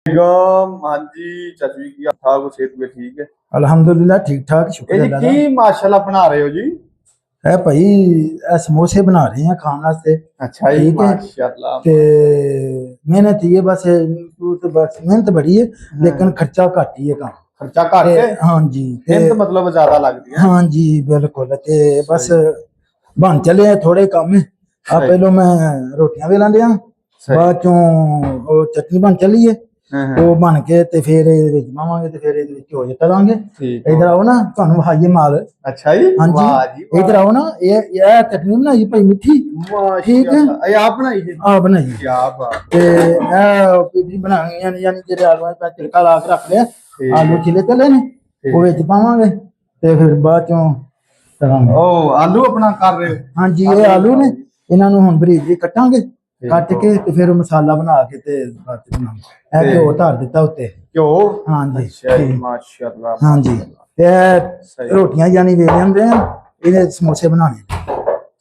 हाँ जी चाचू जी की ठाक हो सेहत भी ठीक है अल्हम्दुलिल्लाह ठीक ठाक शुक्र जी अल्लाह दा। की माशाल्लाह बना रहे हो जी है भाई समोसे बना रहे हैं खाने वास्ते। अच्छा जी ठीक है माशाल्लाह ते मेहनत ही है बस तो बस मेहनत बड़ी है लेकिन खर्चा घट ही है काम। खर्चा घट है हाँ जी मेहनत मतलब ज्यादा लगती है हाँ जी बिल्कुल ते बस सही बन चले थोड़े काम है। आ सही पहलो मैं रोटियां बेलन दिया सही बाद चों वो चटनी बन चली है हाँ वो बन के ते फिर ਇਹਦੇ ਵਿੱਚ ਪਾਵਾਂਗੇ ਤੇ ਫਿਰ ਇਹਦੇ ਵਿੱਚ ਘਿਓ ਜਿਹਾ ਤਲਾਂਗੇ। ठीक इधर हो आओ ना ਤੁਹਾਨੂੰ ਵਿਖਾਈਏ ਮਾਲ। अच्छा जी हाँ जी वाह जी इधर आओ ना ये चटनी बनाई भाई मिठी ठीक है माशाल्लाह ये आप बनाई है आ बनाई क्या बात ते पीढ़ी बनानी यानी जेडे आलू का छिलका ला के रख लिया ठीक आलू है छिले चले ने ठीक। वो विच पावांगे ते फिर बाद चों करांगे। ओ आलू अपना कर रहे हो हाँ जी ये आलू ने इन्हां नूं हुण बरीक बरीक कटांगे ਕੱਟ हो। ਕੇ ਤੇ ਫਿਰ ਮਸਾਲਾ ਬਣਾ ਕੇ ਤੇ ਬਾਅਦ ਚ ਬਣਾਵਾਂਗੇ। ਇਹ ਘਿਓ ਧਰ ਦਿੱਤਾ ਉੱਤੇ। क्यों हाँ जी अच्छा जी माशाल्लाह हाँ जी ਤੇ सही ਰੋਟੀਆਂ ਜਾਨੀ ਵੇਲੇ ਹੁੰਦੇ ਆ ਇਹਦੇ ਸਮੋਸੇ ਬਣਾਣੇ।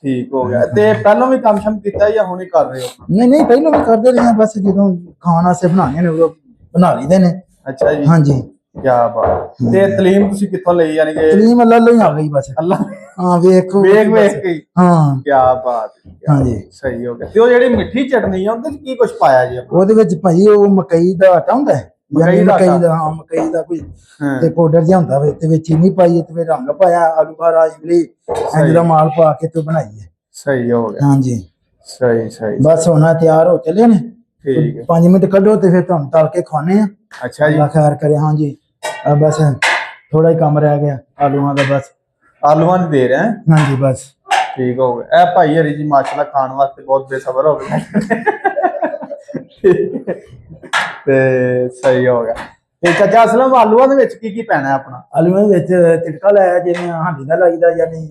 ठीक हो गया ते पहलों भी काम शम किया या हुणे कर रहे हो ਨਹੀਂ ਨਹੀਂ ਪਹਿਲਾਂ ਵੀ ਕਰਦੇ ਰਹੇ ਆ ਬਸ ਜਦੋਂ ਖਾਣ ਵਾਸਤੇ ਬਣਾਣੇ ਨੇ ਉਦੋਂ ਬਣਾ ਲਈਦੇ ਨੇ। अच्छा जी हाँ जी क्या बात ते तलीम ਤੁਸੀਂ ਕਿੱਥੋਂ ਲਈ ਯਾਨੀ ਕਿ ਤਲੀਮ ਅੱਲਾ ਲਈ ਆ ਗਈ ਬਸ। ਅੱਲਾ ਹਾਂ ਵੇਖੋ ਵੇਖ ਵੇਖ ਕੇ ਹੀ। ਹਾਂ ਕੀ ਬਾਤ हाँ जी ਸਹੀ ਹੋ ਗਿਆ ਤੇ ਉਹ ਜਿਹੜੀ ਮਿੱਠੀ ਚਟਨੀ ਆ ਉਹਦੇ ਚ ਕੀ ਕੁਝ ਪਾਇਆ ਜੀ ਆਪਾਂ ਉਹਦੇ ਵਿੱਚ ਭਾਈ ਉਹ ਮਕਈ ਦਾ ਆਟਾ ਹੁੰਦਾ ਹੈ ਮਕਈ ਯਾਨੀ ਦਾ ਮਕਈ ਆਟਾ। ਦਾ ਹਾਂ ਮਕਈ ਦਾ ਕੋਈ ਹਾਂ ਤੇ ਪਾਊਡਰ ਜਿਹਾ ਹੁੰਦਾ ਵੇ ਤੇ ਵਿੱਚ ਚੀਨੀ ਪਾਈ ਤੇ ਫਿਰ ਰੰਗ ਪਾਇਆ ਆਲੂ ਬਾਰਾ ਇਮਲੀ ਇੰਜ ਦਾ ਮਾਲ ਪਾ ਕੇ ਤੇ ਬਣਾਈ ਹੈ। ਸਹੀ ਹੋ ਗਿਆ हाँ जी ਸਹੀ ਸਹੀ बस होना तैयार हो चले ने ठीक है 5 मिनट कढो ते फिर तुम तल के खाने हैं। अच्छा जी अल्लाह खैर करे। हाँ जी अब बस थोड़ा ही काम रह गया आलूआं का बस। ਆਲੂਆਂ ਦੀ ਦੇ ਰਹੇ ਹੈ हाँ जी बस ਠੀਕ ਹੋ ਗਿਆ ਇਹ ਭਾਈ ਹਰੀ ਜੀ ਮਾਸ਼ਾਅੱਲਾ ਖਾਣ ਵਾਸਤੇ ਬਹੁਤ ਬੇਸਬਰ ਹੋ ਗਏ ਤੇ ਸਹੀ ਹੋ ਗਿਆ ਤੇ ਚਾਚਾ ਅਸਲਮ ਆਲੂਆਂ ਦੇ ਵਿੱਚ ਕੀ ਕੀ ਪੈਣਾ ਹੈ ਆਪਣਾ आलूआं दे विच तिड़का लाया जिवें हांडी दा लाईदा यानी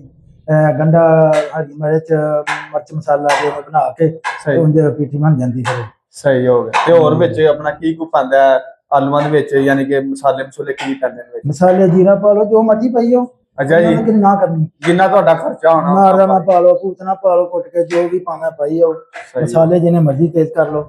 गंढा हरी मिर्च मिर्च मसाला जिवें बना के सही उंज पीठी बन जांदी फिर। ਸਹੀ ਹੋ ਗਿਆ ਤੇ ਹੋਰ ਵਿੱਚ ਆਪਣਾ ਕੀ ਕੁ ਪੈਂਦਾ ਹੈ ਆਲੂਆਂ ਦੇ ਵਿੱਚ ਯਾਨੀ ਕਿ ਮਸਾਲੇ ਮਸੂਲੇ ਕੀ ਪੈਂਦੇ ਨੇ ਵਿੱਚ मसाले जीरा पा लो जो मर्जी पाइयो। अच्छा जी। लेकिन ना करनी ਜਿੰਨਾ ਤੁਹਾਡਾ ਖਰਚਾ ਹੋਣਾ नारदाना पा लो पूतना पा लो कुट के जो भी पाना पाइयो सही। मसाले जिन्हें मर्जी तेज कर लो।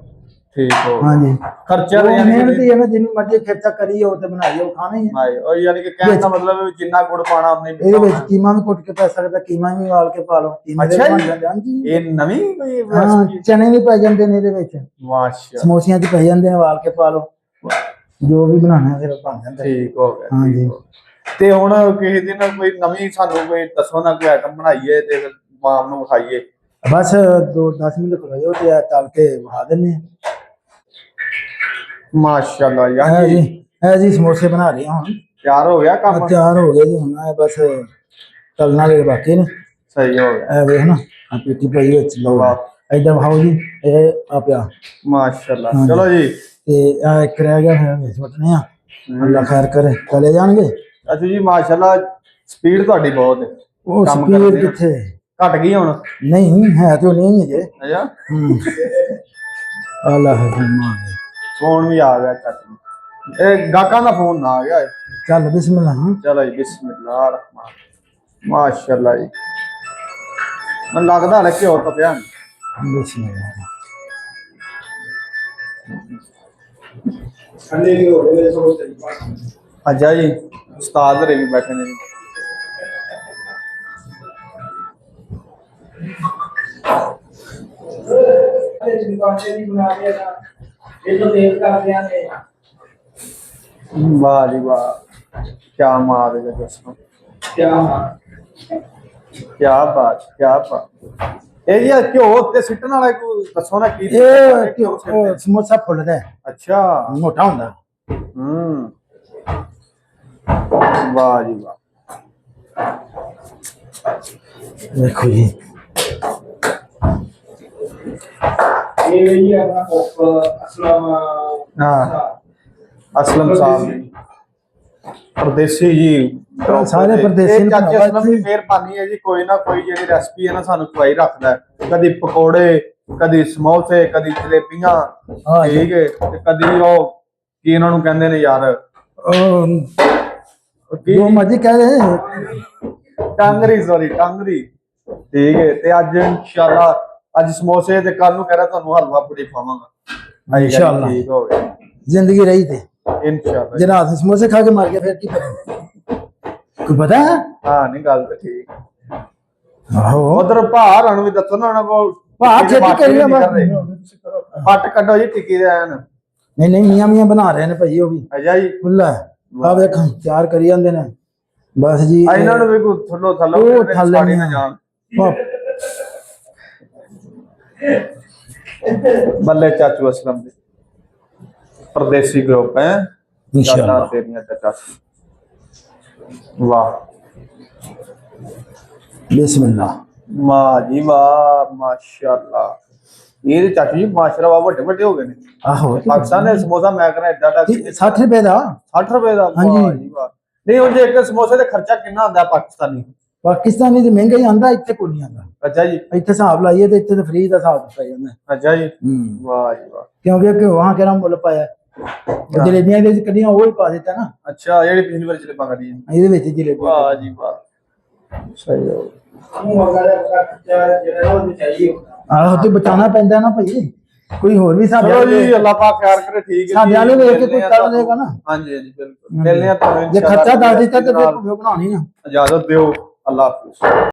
ਠੀਕ ਹੋ हाँ जी ਖਰਚਾ वो ਤਾਂ ਯਾਨੀ मेहनत ਕਿ ही है ना जिन्नी मर्जी खर्चा करिए ते बनाइए वो खाना ही है। ਹਾਏ ਉਹ ਯਾਨੀ ਕਿ ਕਹਿਣ ਦਾ ਮਤਲਬ ਹੈ ਜਿੰਨਾ ਗੁੜ ਪਾਣਾ ਆਪਣੇ ਇਹਦੇ ਵਿੱਚ ਕੀਮਾ ਵੀ ਕੁੱਟ ਕੇ ਪੈ ਸਕਦਾ ਕੀਮਾ ਵੀ ਵਾਲ ਕੇ ਪਾ ਲਓ ਕੀਮੇ ਦੇ ਅੱਛਾ ਬਣ ਜੀ। ਜਾਂਦੇ ਹਨ ਜੀ। ਇਹ ਨਵੀਂ ਕੋਈ ਹਾਂ ਰੈਸਪੀ ਚਨੇ ਵੀ ਪੈ ਜਾਂਦੇ ਨੇ ਇਹਦੇ ਵਿੱਚ ਮਾਸ਼ਾ ਸਮੋਸਿਆਂ 'ਚ ਪੈ ਜਾਂਦੇ ਨੇ ਵਾਲ ਕੇ ਪਾ ਲਓ ਜੋ ਵੀ ਬਣਾਉਣਾ ਫਿਰ ਬਣ ਜਾਂਦਾ। ਠੀਕ ਹੋ ਗਿਆ ਹਾਂ ਠੀਕ ਜੀ। ਹੋ ਗਿਆ। ਤੇ ਹੁਣ ਕਿਸੇ ਦਿਨ ਕੋਈ ਨਵੀਂ ਸਾਨੂੰ ਕੋਈ ਦੱਸੋ ਨਾ ਕੋਈ ਆਈਟਮ ਬਣਾਈਏ ਤੇ ਫਿਰ ਮਾਮ ਨੂੰ ਖਾਈਏ ਬਸ 10 ਮਿੰਟ ਖੜੋ ਤੇ ਇਹ ਤਲ ਕੇ ਵਹਾ ਦਿੰਦੇ ਆ। ਮਾਸ਼ਾਅੱਲਾ ਇਹ ਯਾਰ ਜੀ ਇਹ ਜੀ ਸਮੋਸੇ ਬਣਾ ਰਹੇ ਹਾਂ ਹੁਣ ਤਿਆਰ ਹੋ ਗਿਆ ਕੰਮ ਤਿਆਰ ਹੋ ਗਏ ਜੀ ਹੁਣ ਇਹ ਬਸ ਤਲਣ ਵਾਲੇ ਬਾਕੀ ਨੇ। ਸਹੀ ਹੋ ਗਿਆ ਇਹ ਵੇਖ ਨਾ ਆ ਪੀਟੀ ਪਈ ਵਿੱਚ ਲਓ ਇਧਰ ਵਹਾਓ ਜੀ ਇਹ ਆ ਪਿਆ ਮਾਸ਼ਾਅੱਲਾ ਹਾਂ ਜੀ। ਚਲੋ ਜੀ ਤੇ ਆ ਇੱਕ ਰਹਿ ਗਿਆ ਫਿਰ ਵਿੱਚ ਸੁੱਟਨੇ ਆ ਅੱਲਾ ਖੈਰ ਕਰੇ ਚਲੇ ਜਾਣਗੇ। ਅੱਛਾ ਜੀ ਮਾਸ਼ਾਅੱਲਾ ਸਪੀਡ ਤੁਹਾਡੀ ਬਹੁਤ ਹੈ ਉਹ ਕੰਮ ਸਪੀਡ ਕਰਦੇ ਹੋ। ਕਿੱਥੇ ਘਟ ਗਈ ਹੁਣ नहीं है तो नहीं है जे। ਅੱਛਾ अल्लाह है फरमान है। ਫੋਨ ਵੀ ਆ ਗਿਆ ਚੱਕ ਇਹ ਗਾਕਾਂ ਦਾ ਫੋਨ ਨਾ ਆ ਗਿਆ ਇਹ। चल बिस्मिल्लाह। हाँ ਚਲੋ ਜੀ ਬਿਸਮਿਲ੍ਲਾ ਰਹਿਮਾਨ ਮਾਸ਼ਾਅੱਲਾ ਜੀ ਮੈਨੂੰ ਲੱਗਦਾ ਹਲੇ ਘਿਓ ਤਾਂ ਪਿਆ ਨੀ। बिस्मिल्लाह। ਅੱਛਾ ਜੀ ਉਸਤਾਦ ਰੇ ਵੀ ਬੈਠੇ ਨੇ ਜੀ ਵਾਹ ਜੀ ਵਾਹ ਕੀ ਮਾਰ ਹੈ ਦੋਸਤੋ ਕੀ ਬਾਤ ਇਹ ਜੀ ਘਿਓ ਉੱਤੇ ਸਿੱਟਣ ਵਾਲਾ ਕੋਈ ਦੱਸੋ ਨਾ ਕੀ ये समोसा फुलदा है ਅੱਛਾ मोटा हुंदा। ਵਾਹ ਜੀ ਵਾਹ देखो जी हाँ असलम साहब जी परदेसी जी ਸਾਰੇ ਪਰਦੇਸੀ ਨੇ ਚਾਚੇ ਬਣਾਇਆ ਅਸਲਮ ਦੀ ਮਿਹਰਬਾਨੀ ਹੈ ਜੀ ਕੋਈ ਨਾ ਕੋਈ ਜਿਹੜੀ ਰੈਸਪੀ ਹੈ ਨਾ ਸਾਨੂੰ ਖਵਾਈ ਰੱਖਦਾ ਹੈ। ਕਦੀ ਪਕੌੜੇ ਕਦੀ ਸਮੋਸੇ ਕਦੀ ਜਲੇਬੀਆਂ ਹਾਂ ਜੀ। ਠੀਕ ਹੈ ਤੇ ਕਦੀ ਉਹ ਕੀ ਇਹਨਾਂ ਨੂੰ ਕਹਿੰਦੇ ਨੇ ਯਾਰ ਕੀ जो मर्जी कह रहे ਟਾਂਗਰੀ ਸੌਰੀ ਟਾਂਗਰੀ ਠੀਕ ਹੈ ਤੇ ਅੱਜ ਇਨਸ਼ਾਅੱਲਾ ਅੱਜ ਸਮੋਸੇ ਤੇ ਕੱਲ ਨੂੰ ਕਹਿ ਰਿਹਾ ਤੁਹਾਨੂੰ ਹਲਵਾ ਪੂੜੀ ਖਵਾਵਾਂਗਾ इंशाअल्लाह। ਠੀਕ ਹੋ ਗਿਆ ਜ਼ਿੰਦਗੀ ਰਹੀ ਤੇ ਇਨਸ਼ਾਅੱਲਾ। ਜੇ ਰਾਤ ਨੂੰ ਸਮੋਸੇ ਖਾ ਕੇ ਮਰ ਗਿਆ ਫਿਰ ਕੀ ਪਤਾ ਕੋਈ ਪਤਾ ਹੈ? ਹਾਂ ਨਹੀਂ ਗੱਲ ਤਾਂ ਠੀਕ। ਆਹੋ ਉਧਰ ਭਾਰ ਨੂੰ ਵੀ ਦੱਸੋ ਨਾ ਉਹਨਾਂ ਕੋਲ ਭਾਰ ਛੇਤੀ ਕਰੀਏ ਫੱਟ ਕੱਢੋ ਜੀ ਟਿੱਕੀ ਦੇ ਐਨ। ਨਹੀਂ ਨਹੀਂ ਮੀਆਂ ਮੀਆਂ ਬਣਾ ਰਹੇ ਨੇ ਭਾਈ ਉਹ ਵੀ ਅਜਾ ਜੀ ਖੁੱਲਾ ਆ ਵੇਖ ਤਿਆਰ ਕਰੀ ਜਾਂਦੇ ਨੇ ਬਸ ਜੀ ਇਹਨਾਂ ਨੂੰ ਵੀ ਕੋਈ ਥੱਲੋਂ ਉਹ ਥੱਲੇ ਸਾੜੀ ਨਾ ਜਾਣ। ਬੱਲੇ ਚਾਚੂ ਅਸਲਮ ਦੇ ਪਰਦੇਸੀ ਗਰੁੱਪ ਹੈ ਇੰਸ਼ਾਅੱਲਾ ਤੇਰੀਆਂ ਚਾਚਾ। ਵਾਹ ਬਿਸਮਿਲ੍ਲਾ ਵਾਹ ਜੀ ਵਾਹ ਮਾਸ਼ਾਅੱਲਾ। ਇਹ ਚਾਚੂ ਜੀ ਮਾਸ਼ਾਅੱਲਾ ਵੱਡੇ ਵੱਡੇ ਹੋ ਗਏ ਨੇ। ਆਹੋ ਪਾਕਿਸਤਾਨ ਦੇ ਸਮੋਸਾ ਮੈਂ ਕਰਾਂ ਏਡਾ ਦਾ 60 ਰੁਪਏ ਦਾ 60 ਰੁਪਏ ਦਾ। ਹਾਂਜੀ। ਵਾਹ ਜੀ ਵਾਹ। ਨਹੀਂ ਉਹ ਜੇ ਇੱਕ ਸਮੋਸੇ ਦਾ ਖਰਚਾ ਕਿੰਨਾ ਆਉਂਦਾ ਪਾਕਿਸਤਾਨੀ? ਪਾਕਿਸਤਾਨੀ ਤੇ ਮਹਿੰਗਾ ਹੀ ਆਂਦਾ ਇੱਥੇ ਕੋਈ ਨਹੀਂ ਆਂਦਾ। ਅੱਛਾ ਜੀ ਇੱਥੇ ਹਿਸਾਬ ਲਾਈਏ ਤੇ ਇੱਥੇ ਤਾਂ ਫ੍ਰੀ ਦਾ ਹਿਸਾਬ ਦਿੱਤਾ ਜਾਂਦਾ ਅੱਛਾ ਜੀ ਵਾਹ ਜੀ ਵਾਹ। ਕਿਉਂਕਿ ਕਿ ਵਹਾਂ ਕਿਹੜਾ ਮੁੱਲ ਪਾਇਆ ਜਲੇਬੀਆਂ ਦੇ ਵਿੱਚ ਕੱਢੀਆਂ ਉਹ ਹੀ ਪਾ ਦਿੱਤਾ ਨਾ ਅੱਛਾ ਜਿਹੜੀ ਪਿਛਲੀ ਵਾਰ ਚਲੇ ਪਕੜੀ ਇਹਦੇ ਵਿੱਚ ਜਲੇਬੀ ਵਾਹ ਜੀ ਵਾਹ ਸਹੀ ਹੋ। ਆਹੋ ਤੇ ਬਚਾਉਣਾ ਪੈਂਦਾ ਨਾ ਭਾਈ ਕੋਈ ਹੋਰ ਵੀ ਸਾਡੇ ਚਲੋ ਜੀ ਅੱਲਾਹ ਪਾਕ ਖੈਰ ਕਰੇ। ਠੀਕ ਹੈ ਸਾਡੇ ਵਾਲੇ ਵੇਖ ਕੇ ਕੋਈ ਕਰ ਲੇਗਾ ਨਾ। ਹਾਂਜੀ ਹਾਂਜੀ ਬਿਲਕੁਲ ਮਿਲਨੇ ਆ ਤੁਹਾਨੂੰ ਜੇ ਖਰਚਾ ਦੱਸ ਦਿੱਤਾ ਤੇ ਫਿਰ ਬਣਾਉਣੀ ਨਾ। ਇਜਾਜ਼ਤ ਦਿਓ। ਅੱਲਾਹ ਹਾਫਿਜ਼।